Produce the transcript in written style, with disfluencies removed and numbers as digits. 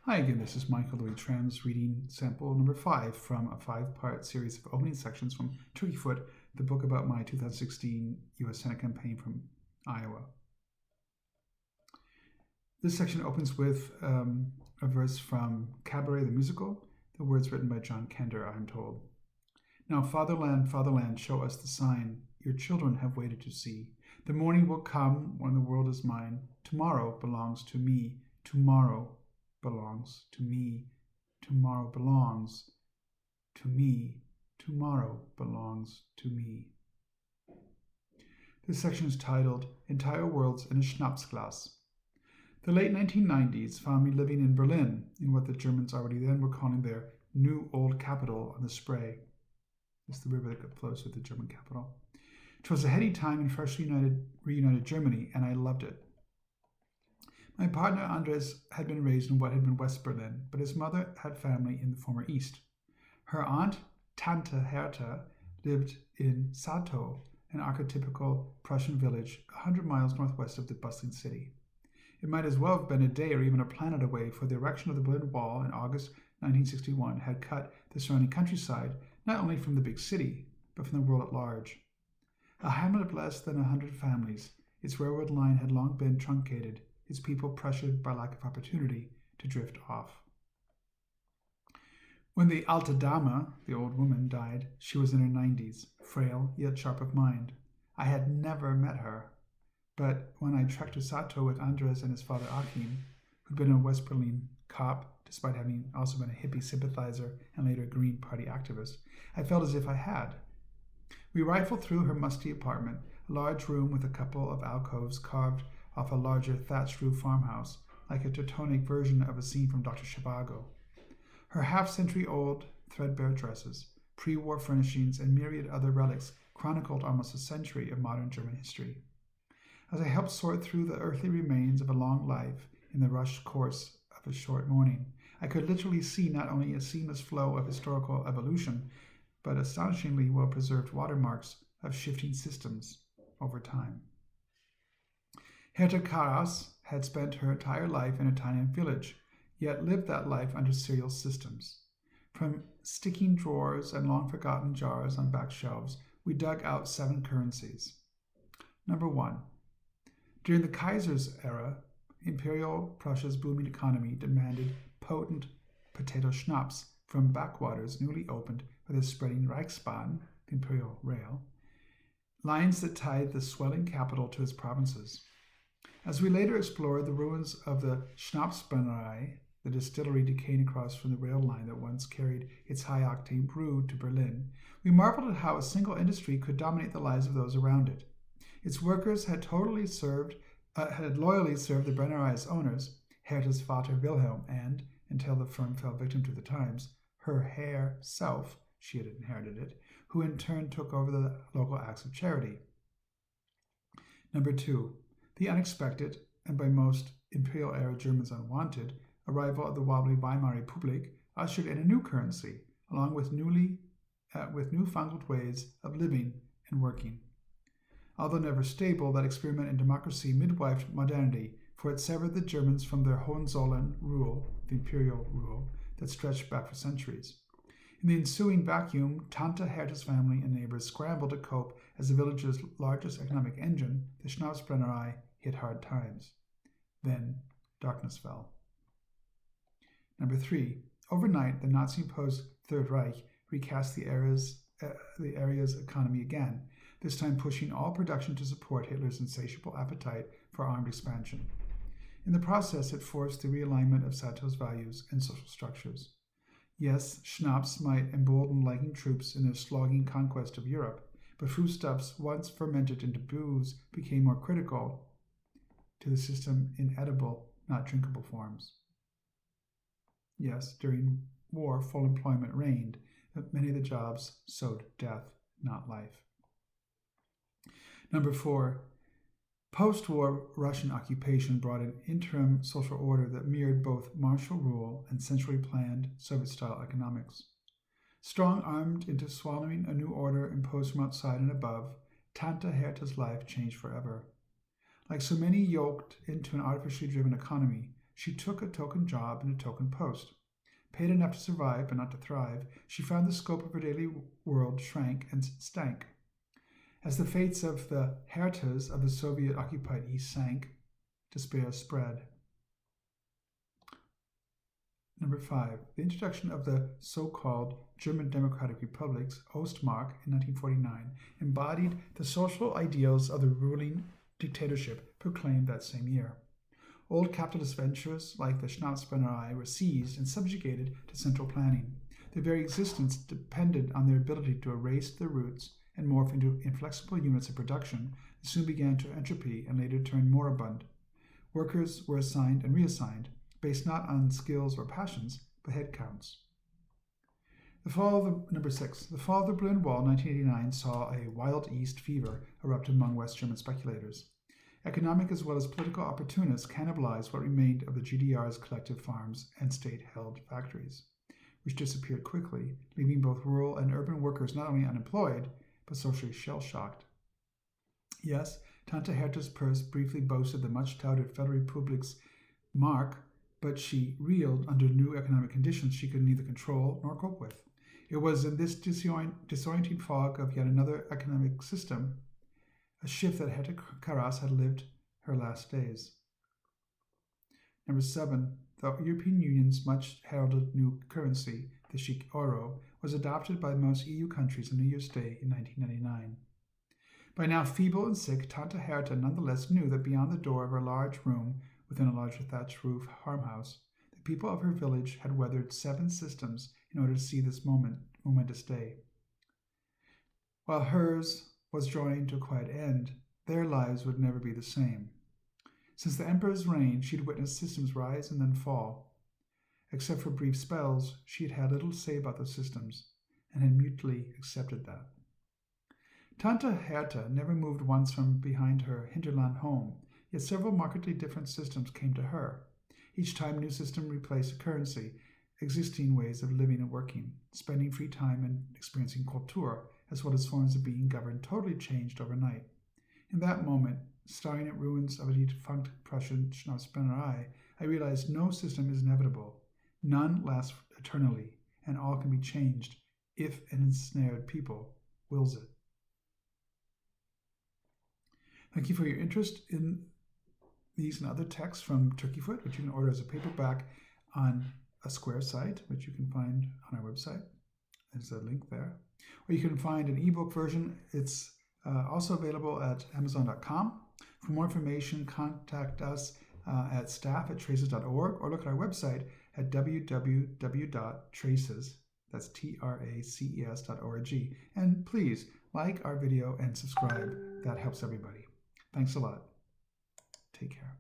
Hi again, this is Michael Luick-Thrams reading sample number 5 from a 5-part series of opening sections from Turkeyfoot, the book about my 2016 U.S. Senate campaign from Iowa. This section opens with a verse from Cabaret the Musical, the words written by John Kender, I'm told. Now, fatherland, fatherland, show us the sign your children have waited to see. The morning will come when the world is mine. Tomorrow belongs to me. Tomorrow belongs to me. Tomorrow belongs to me. Tomorrow belongs to me. This section is titled Entire Worlds in a Schnapsglas. The late 1990s found me living in Berlin, in what the Germans already then were calling their new old capital on the Spree. It's the river that flows through the German capital. It was a heady time in freshly reunited Germany, and I loved it. My partner Andres had been raised in what had been West Berlin, but his mother had family in the former East. Her aunt, Tante Hertha, lived in Sato, an archetypical Prussian village 100 miles northwest of the bustling city. It might as well have been a day or even a planet away, for the erection of the Berlin Wall in August 1961 had cut the surrounding countryside not only from the big city, but from the world at large. A hamlet of less than 100 families, its railroad line had long been truncated, its people pressured by lack of opportunity to drift off. When the Alte Dame, the old woman, died, she was in her 90s, frail yet sharp of mind. I had never met her, but when I trekked to Sato with Andres and his father Achim, who'd been a West Berlin cop, despite having also been a hippie sympathizer and later a Green Party activist, I felt as if I had. We rifled through her musty apartment, a large room with a couple of alcoves carved off a larger thatched roof farmhouse, like a Teutonic version of a scene from Dr. Zhivago. Her half-century-old threadbare dresses, pre-war furnishings, and myriad other relics chronicled almost a century of modern German history. As I helped sort through the earthly remains of a long life in the rushed course of a short morning, I could literally see not only a seamless flow of historical evolution, but astonishingly well-preserved watermarks of shifting systems over time. Herta Karas had spent her entire life in a tiny village, yet lived that life under serial systems. From sticking drawers and long-forgotten jars on back shelves, we dug out 7 currencies. Number 1. During the Kaiser's era, Imperial Prussia's booming economy demanded potent potato schnapps from backwaters newly opened by the spreading Reichsbahn, the Imperial Rail, lines that tied the swelling capital to its provinces. As we later explored the ruins of the Schnapsbrennerei, the distillery decaying across from the rail line that once carried its high-octane brew to Berlin, we marveled at how a single industry could dominate the lives of those around it. Its workers had loyally served the Brennerei's owners, Herta's Vater Wilhelm, and, until the firm fell victim to the times, her Herr self, she had inherited it, who in turn took over the local acts of charity. Number 2. The unexpected, and by most Imperial-era Germans unwanted, arrival of the wobbly Weimar Republic ushered in a new currency, along with newfangled ways of living and working. Although never stable, that experiment in democracy midwifed modernity, for it severed the Germans from their Hohenzollern rule, the imperial rule, that stretched back for centuries. In the ensuing vacuum, Tante Herta's family and neighbors scrambled to cope as the village's largest economic engine, the Schnapsbrennerei, hit hard times. Then darkness fell. Number 3. Overnight, the Nazi-imposed Third Reich recast the area's economy again, this time pushing all production to support Hitler's insatiable appetite for armed expansion. In the process, it forced the realignment of Sato's values and social structures. Yes, schnapps might embolden liking troops in their slogging conquest of Europe, but foodstuffs once fermented into booze became more critical to the system in edible, not drinkable forms. Yes, during war, full employment reigned, but many of the jobs sowed death, not life. Number 4. Post-war Russian occupation brought an interim social order that mirrored both martial rule and centrally planned Soviet-style economics. Strong-armed into swallowing a new order imposed from outside and above, Tante Herta's life changed forever. Like so many yoked into an artificially driven economy, She took a token job in a token post. Paid enough to survive but not to thrive, she found the scope of her daily world shrank and stank. As the fates of the Hertas of the Soviet-occupied East sank, despair spread. Number 5. The introduction of the so-called German Democratic Republics, Ostmark, in 1949, embodied the social ideals of the ruling dictatorship proclaimed that same year. Old capitalist ventures like the Schnapsglas were seized and subjugated to central planning. Their very existence depended on their ability to erase their roots and morph into inflexible units of production that soon began to entropy and later turned moribund. Workers were assigned and reassigned, based not on skills or passions, but head counts. Number 6. The fall of the Berlin Wall in 1989 saw a wild East fever erupt among West German speculators. Economic as well as political opportunists cannibalized what remained of the GDR's collective farms and state-held factories, which disappeared quickly, leaving both rural and urban workers not only unemployed, but socially shell-shocked. Yes, Tante Herta's purse briefly boasted the much-touted Federalrepublik's mark, but she reeled under new economic conditions she could neither control nor cope with. It was in this disorienting fog of yet another economic system, a shift that Herta Karas had lived her last days. Number 7. The European Union's much-heralded new currency, the chic euro, was adopted by most EU countries on New Year's Day in 1999. By now feeble and sick, Tante Herta nonetheless knew that beyond the door of her large room within a large thatched roof farmhouse, the people of her village had weathered 7 systems in order to see this momentous day. While hers was drawing to a quiet end, their lives would never be the same. Since the emperor's reign, she'd witnessed systems rise and then fall. Except for brief spells, she'd had little to say about those systems, and had mutely accepted that. Tante Herta never moved once from behind her hinterland home, yet several markedly different systems came to her. Each time a new system replaced a currency, existing ways of living and working, spending free time and experiencing culture, as well as forms of being governed, totally changed overnight. In that moment, staring at ruins of a defunct Prussian Schnapsglas, I realized no system is inevitable, none lasts eternally, and all can be changed if an ensnared people wills it. Thank you for your interest in these and other texts from Turkeyfoot, which you can order as a paperback on a Square site, which you can find on our website. There's a link there. Or you can find an ebook version. It's also available at Amazon.com. For more information, contact us at staff@traces.org or look at our website at www.traces, that's traces.org. And please like our video and subscribe. That helps everybody. Thanks a lot. Take care.